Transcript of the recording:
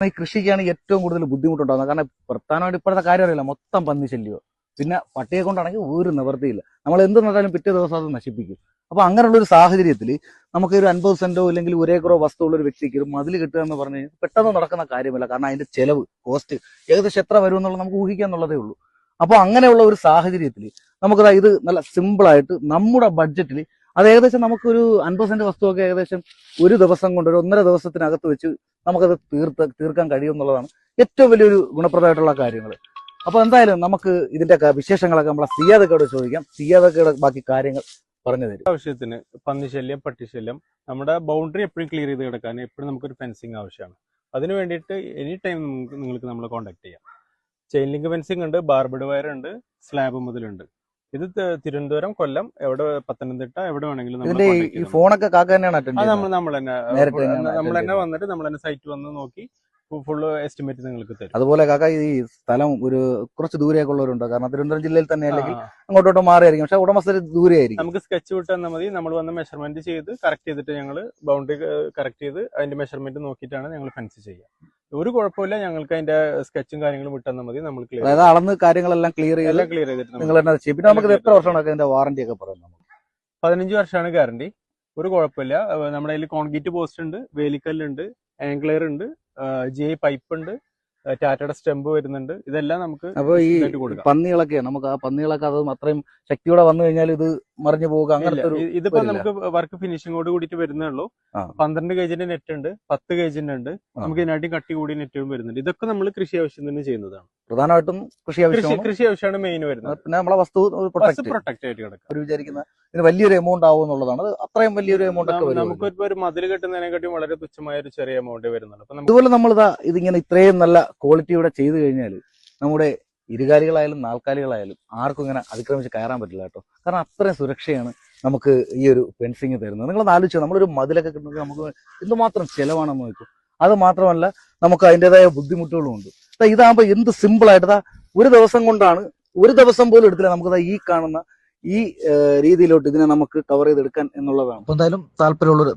ഈ കൃഷിക്കാണ് ഏറ്റവും കൂടുതൽ ബുദ്ധിമുട്ടുണ്ടാകുന്നത്. കാരണം പ്രധാനമായിട്ട് ഇപ്പോഴത്തെ കാര്യം അറിയില്ല, മൊത്തം പന്നി ശല്യോ. പിന്നെ പട്ടിയെ കൊണ്ടാണെങ്കിൽ ഒരു നിവൃത്തിയില്ല. നമ്മൾ എന്ത് നട്ടാലും പിറ്റേ ദിവസം അത് നശിപ്പിക്കും. അപ്പൊ അങ്ങനെയുള്ള ഒരു സാഹചര്യത്തിൽ നമുക്ക് ഒരു 50 സെന്റോ അല്ലെങ്കിൽ 1 ഏക്കറോ വസ്തുള്ള ഒരു വ്യക്തിക്ക് ഒരു മതിൽ കിട്ടുക എന്ന് പറഞ്ഞു കഴിഞ്ഞാൽ പെട്ടെന്ന് നടക്കുന്ന കാര്യമല്ല. കാരണം അതിന്റെ ചെലവ്, കോസ്റ്റ് ഏകദേശം എത്ര വരും എന്നുള്ളത് നമുക്ക് ഊഹിക്കാന്നുള്ളതേ ഉള്ളൂ. അപ്പൊ അങ്ങനെയുള്ള ഒരു സാഹചര്യത്തിൽ നമുക്ക് ഇത് നല്ല സിമ്പിൾ ആയിട്ട് നമ്മുടെ ബഡ്ജറ്റിൽ അത് ഏകദേശം നമുക്കൊരു 50 സെന്റ് വസ്തുവൊക്കെ ഏകദേശം ഒരു ദിവസം കൊണ്ട്, ഒരു 1.5 ദിവസത്തിനകത്ത് വെച്ച് നമുക്കത് തീർക്കാൻ കഴിയും എന്നുള്ളതാണ് ഏറ്റവും വലിയൊരു ഗുണപ്രദമായിട്ടുള്ള കാര്യങ്ങൾ. അപ്പൊ എന്തായാലും നമുക്ക് ഇതിന്റെ വിശേഷങ്ങളൊക്കെ നമ്മളെ സിയാദക്കോട് ചോദിക്കാം. സിയാദക്കയുടെ ബാക്കി കാര്യങ്ങൾ പറഞ്ഞു തരും. ആവശ്യത്തിന് പന്നിശല്യം, പട്ടിശല്യം, നമ്മുടെ ബൗണ്ടറി എപ്പോഴും ക്ലിയർ ചെയ്ത് കിടക്കാൻ എപ്പോഴും നമുക്കൊരു ഫെൻസിങ് ആവശ്യമാണ്. അതിന് വേണ്ടിയിട്ട് എനി ടൈം നിങ്ങൾക്ക് നമ്മളെ കോൺടാക്ട് ചെയ്യാം. ചെയിൻ ലിങ്ക് ഫെൻസിങ് ഉണ്ട്, ബാർബഡ് വയർ ഉണ്ട്, സ്ലാബ് മുതലുണ്ട്. ഇത് തിരുവനന്തപുരം, കൊല്ലം, പത്തനംതിട്ട എവിടെ വേണമെങ്കിലും ഈ ഫോണൊക്കെ കാക്ക തന്നെയാണ് അറ്റൻഡ് നമ്മൾ തന്നെ വന്നിട്ട് നമ്മൾ തന്നെ സൈറ്റ് വന്ന് നോക്കി ഫുള്ള് എസ്റ്റിമേറ്റ് നിങ്ങൾക്ക് തരും. അതുപോലെ കാക്ക ഈ സ്ഥലം ഒരു കുറച്ച് ദൂരേക്കുള്ളവരുണ്ട്. കാരണം തിരുവനന്തപുരം ജില്ലയിൽ തന്നെ അല്ലെങ്കിൽ അങ്ങോട്ടോട്ട് മാറിയായിരിക്കും, പക്ഷെ ഉടമസ്ഥര് ദൂരെയായിരിക്കും. നമുക്ക് സ്കെച്ച് വിട്ട് തന്നാൽ മതി. നമ്മൾ വന്ന് മെഷർമെന്റ് ചെയ്ത് കറക്റ്റ് ചെയ്തിട്ട് ഞങ്ങൾ ബൗണ്ടറി കറക്റ്റ് ചെയ്ത് അതിന്റെ മെഷർമെന്റ് നോക്കിയിട്ടാണ് ഞങ്ങൾ ഫെൻസ് ചെയ്യുക. ഒരു കുഴപ്പമില്ല. ഞങ്ങൾക്ക് അതിന്റെ സ്കെച്ചും കാര്യങ്ങളും വിട്ടെന്നാൽ മതി. നമ്മൾ അതായത് അളന്ന് കാര്യങ്ങളെല്ലാം ക്ലിയർ ചെയ്തിട്ട് നിങ്ങൾ തന്നെ ചെയ്യും. പിന്നെ നമുക്ക് എത്ര വർഷമാണ് അതിന്റെ വാറന്റി ഒക്കെ പറയുന്നത്? 15 വർഷമാണ് ഗ്യാരണ്ടി. ഒരു കുഴപ്പമില്ല. നമ്മുടെ കയ്യിൽ കോൺക്രീറ്റ് പോസ്റ്റ് ഉണ്ട്, വേലിക്കല്ലുണ്ട്, ആംഗ്ലർ ഉണ്ട്, GI പൈപ്പ് ഉണ്ട്, ടാറ്റയുടെ സ്റ്റെമ്പ് വരുന്നുണ്ട്. ഇതെല്ലാം നമുക്ക്. അപ്പൊ ഈ പന്നികളൊക്കെ നമുക്ക് ആ പന്നികളൊക്കെ അത് അത്രയും ശക്തിയോടെ വന്നു കഴിഞ്ഞാൽ ഇത് മറിഞ്ഞു പോകുക അങ്ങനത്തെ? ഇതിപ്പോ നമുക്ക് വർക്ക് ഫിനിഷിങ്ങോട് കൂടിയിട്ട് വരുന്നേ ഉള്ളൂ. 12 ഗേജിന്റെ നെറ്റ് ഉണ്ട്, 10 ഗേജിന്റെ ഉണ്ട്. നമുക്ക് ഇതിനായിട്ട് കട്ടി കൂടി നെറ്റും വരുന്നുണ്ട്. ഇതൊക്കെ നമ്മൾ കൃഷി ആവശ്യം തന്നെ ചെയ്യുന്നതാണ്. പ്രധാനമായിട്ടും കൃഷി ആവശ്യമാണ് മെയിൻ വരുന്നത്. പിന്നെ നമ്മളെ വസ്തു പ്രൊട്ടക്ട് ആയിട്ട് കിടക്കും. ഒരു വിചാരിക്കുന്ന ഇതിന് വലിയൊരു എമൗണ്ട് ആവും എന്നുള്ളതാണ്. അത്രയും വലിയൊരു എമൗണ്ട് ഒക്കെ നമുക്കിപ്പോ ഒരു മതിൽ കെട്ടുന്നതിനെക്കാട്ടും വളരെ തുച്ഛമായ ഒരു ചെറിയ എമൗണ്ട് വരുന്നുണ്ട്. അതുപോലെ നമ്മളിതാ ഇതിങ്ങനെ ഇത്രയും നല്ല ക്വാളിറ്റിയോടെ ചെയ്തു കഴിഞ്ഞാൽ നമ്മുടെ ഇരുകാലികളായാലും നാൽക്കാലികളായാലും ആർക്കും ഇങ്ങനെ അതിക്രമിച്ച് കയറാൻ പറ്റില്ല കേട്ടോ. കാരണം അത്രയും സുരക്ഷയാണ് നമുക്ക് ഈ ഒരു ഫെൻസിങ് തരുന്നത്. നിങ്ങളൊന്ന് ആലോചിച്ചു, നമ്മളൊരു മതിലൊക്കെ കിട്ടുന്നത് നമുക്ക് എന്തുമാത്രം ചെലവാണെന്ന് നോക്കും. അത് മാത്രമല്ല നമുക്ക് അതിൻ്റെതായ ബുദ്ധിമുട്ടുകളും ഉണ്ട്. ഇതാകുമ്പോ എന്ത് സിമ്പിൾ ആയിട്ട് ഒരു ദിവസം കൊണ്ടാണ്, ഒരു ദിവസം പോലും എടുത്തില്ല നമുക്ക് ഈ കാണുന്ന ഈ രീതിയിലോട്ട് ഇതിനെ നമുക്ക് കവർ ചെയ്തെടുക്കാൻ എന്നുള്ളതാണ്. അപ്പൊ എന്തായാലും താല്പര്യമുള്ളൊരു